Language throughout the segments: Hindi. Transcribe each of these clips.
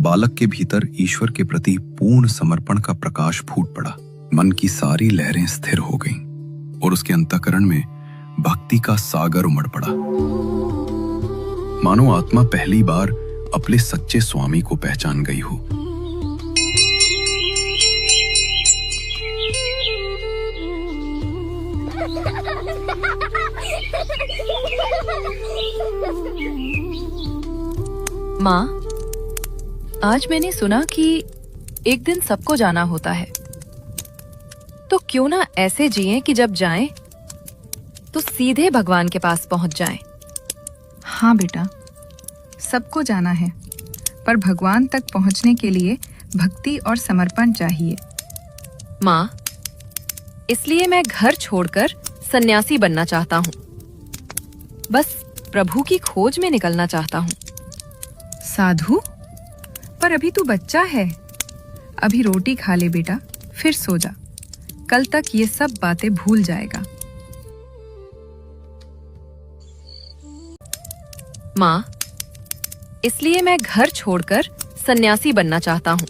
बालक के भीतर ईश्वर के प्रति पूर्ण समर्पण का प्रकाश फूट पड़ा। मन की सारी लहरें स्थिर हो गईं और उसके अंतःकरण में भक्ति का सागर उमड़ पड़ा। मानो आत्मा पहली बार अपने सच्चे स्वामी को पहचान गई हो। माँ, आज मैंने सुना कि एक दिन सबको जाना होता है, तो क्यों ना ऐसे जिएं कि जब जाएं तो सीधे भगवान के पास पहुंच जाएं। हाँ बेटा, सबको जाना है, पर भगवान तक पहुंचने के लिए भक्ति और समर्पण चाहिए। माँ, इसलिए मैं घर छोड़कर सन्यासी बनना चाहता हूँ। बस प्रभु की खोज में निकलना चाहता हूँ। साधु, पर अभी तू बच्चा है। अभी रोटी खा ले बेटा, फिर सो जा। कल तक ये सब बातें भूल जाएगा। माँ, इसलिए मैं घर छोड़कर सन्यासी बनना चाहता हूँ।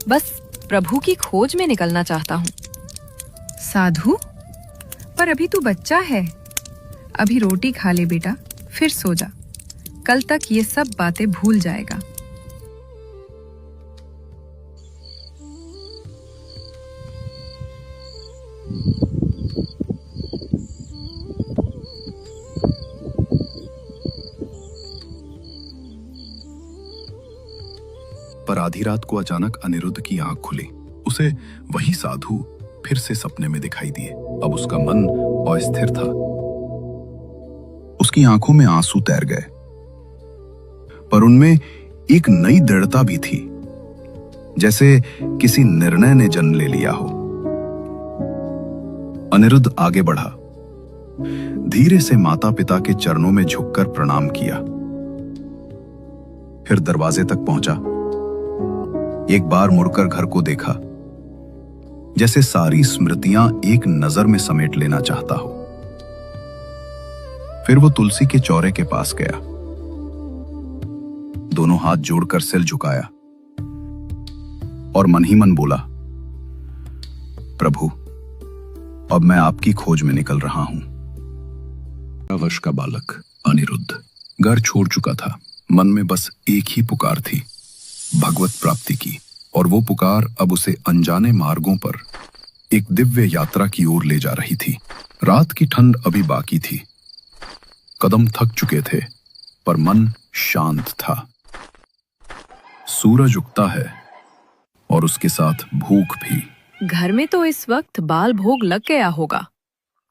बस प्रभु की खोज में निकलना चाहता हूँ। साधु, पर अभी तू बच्चा है। अभी रोटी खा ले बेटा, फिर सो जा। कल तक ये सब बातें भूल जाएगा। पर आधी रात को अचानक अनिरुद्ध की आंख खुली। उसे वही साधु फिर से सपने में दिखाई दिए। अब उसका मन अस्थिर था। उसकी आंखों में आंसू तैर गए, पर उनमें एक नई दृढ़ता भी थी, जैसे किसी निर्णय ने जन्म ले लिया हो। अनिरुद्ध आगे बढ़ा, धीरे से माता पिता के चरणों में झुककर प्रणाम किया। फिर दरवाजे तक पहुंचा। एक बार मुड़कर घर को देखा, जैसे सारी स्मृतियां एक नजर में समेट लेना चाहता हो। फिर वो तुलसी के चौरे के पास गया, दोनों हाथ जोड़कर सिर झुकाया और मन ही मन बोला, प्रभु, अब मैं आपकी खोज में निकल रहा हूं। 12 वर्ष का बालक अनिरुद्ध घर छोड़ चुका था। मन में बस एक ही पुकार थी, भगवत प्राप्ति की। और वो पुकार अब उसे अनजाने मार्गों पर एक दिव्य यात्रा की ओर ले जा रही थी। रात की ठंड अभी बाकी थी, कदम थक चुके थे, पर मन शांत था। सूरज उगता है और उसके साथ भूख भी। घर में तो इस वक्त बाल भोग लग गया होगा,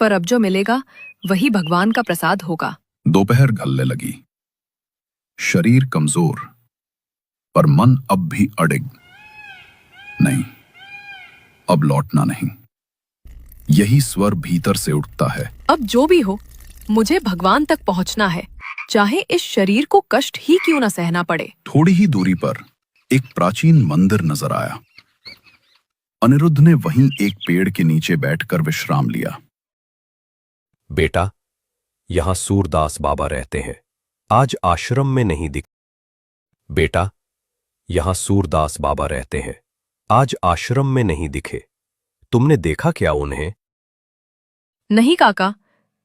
पर अब जो मिलेगा वही भगवान का प्रसाद होगा। दोपहर ढलने लगी। शरीर कमजोर, पर मन अब भी अडिग। नहीं, अब लौटना नहीं। यही स्वर भीतर से उठता है, अब जो भी हो, मुझे भगवान तक पहुंचना है, चाहे इस शरीर को कष्ट ही क्यों न सहना पड़े। थोड़ी ही दूरी पर एक प्राचीन मंदिर नजर आया। अनिरुद्ध ने वहीं एक पेड़ के नीचे बैठकर विश्राम लिया। बेटा, यहां सूरदास बाबा रहते हैं, आज आश्रम में नहीं दिख। बेटा, यहां सूरदास बाबा रहते हैं, आज आश्रम में नहीं दिखे। तुमने देखा क्या उन्हें? नहीं काका,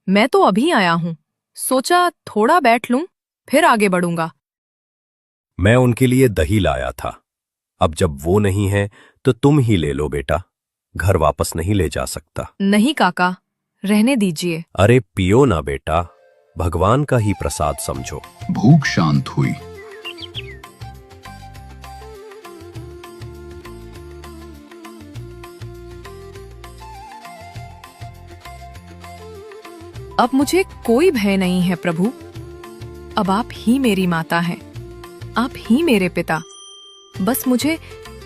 मैं तो अभी आया हूँ। सोचा थोड़ा बैठ लूं, फिर आगे बढ़ूंगा। मैं उनके लिए दही लाया था। अब जब वो नहीं है तो तुम ही ले लो बेटा, घर वापस नहीं ले जा सकता। नहीं काका, रहने दीजिए। अरे पियो ना बेटा, भगवान का ही प्रसाद समझो। भूख शांत हुई। अब मुझे कोई भय नहीं है प्रभु। अब आप ही मेरी माता हैं, आप ही मेरे पिता। बस मुझे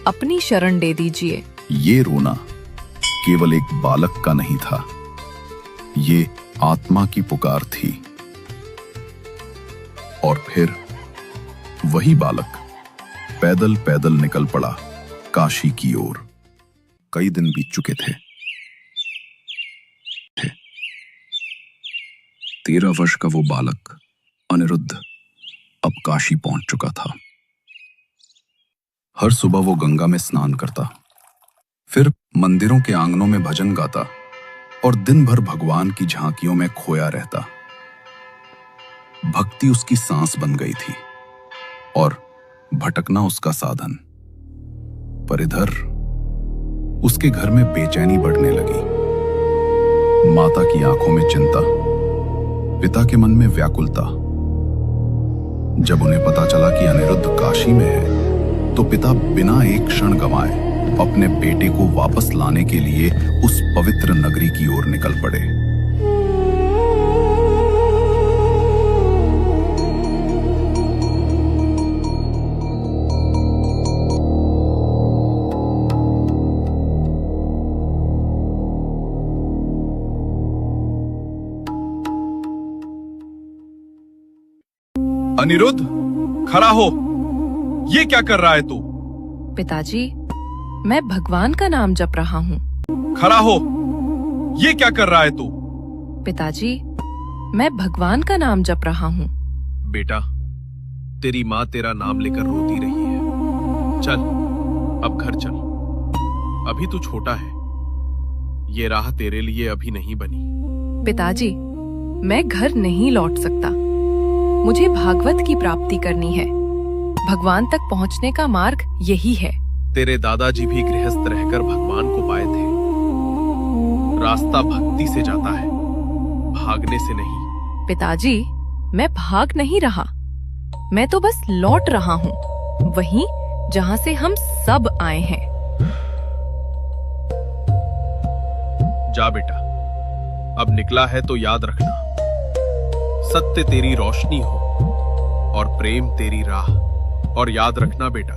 अपनी शरण दे दीजिए। ये रोना केवल एक बालक का नहीं था, ये आत्मा की पुकार थी। और फिर वही बालक पैदल पैदल निकल पड़ा काशी की ओर। कई दिन बीत चुके थे। 13 वर्ष का वो बालक अनिरुद्ध अब काशी पहुंच चुका था। हर सुबह वो गंगा में स्नान करता, फिर मंदिरों के आंगनों में भजन गाता और दिन भर भगवान की झांकियों में खोया रहता। भक्ति उसकी सांस बन गई थी और भटकना उसका साधन। पर इधर उसके घर में बेचैनी बढ़ने लगी। माता की आंखों में चिंता, पिता के मन में व्याकुलता। जब उन्हें पता चला कि अनिरुद्ध काशी में है, तो पिता बिना एक क्षण गंवाए अपने बेटे को वापस लाने के लिए उस पवित्र नगरी की ओर निकल पड़े। अनिरुद्ध, खड़ा हो। ये क्या कर रहा है तू? पिताजी, मैं भगवान का नाम जप रहा हूँ। खड़ा हो। ये क्या कर रहा है तू? पिताजी, मैं भगवान का नाम जप रहा हूँ। बेटा, तेरी माँ तेरा नाम लेकर रोती रही है। चल, अब घर चल। अभी तू छोटा है। ये राह तेरे लिए अभी नहीं बनी। पिताजी, मैं घर नहीं लौट सकता। मुझे भागवत की प्राप्ति करनी है। भगवान तक पहुंचने का मार्ग यही है। तेरे दादाजी भी गृहस्थ रहकर भगवान को पाए थे। रास्ता भक्ति से जाता है, भागने से नहीं। पिताजी, मैं भाग नहीं रहा। मैं तो बस लौट रहा हूँ, वहीं जहाँ से हम सब आए हैं। जा बेटा, अब निकला है तो याद रखना, सत्य तेरी रोशनी हो और प्रेम तेरी राह। और याद रखना बेटा,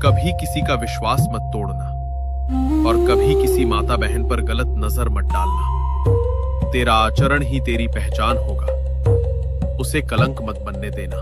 कभी किसी का विश्वास मत तोड़ना और कभी किसी माता बहन पर गलत नजर मत डालना। तेरा आचरण ही तेरी पहचान होगा, उसे कलंक मत बनने देना।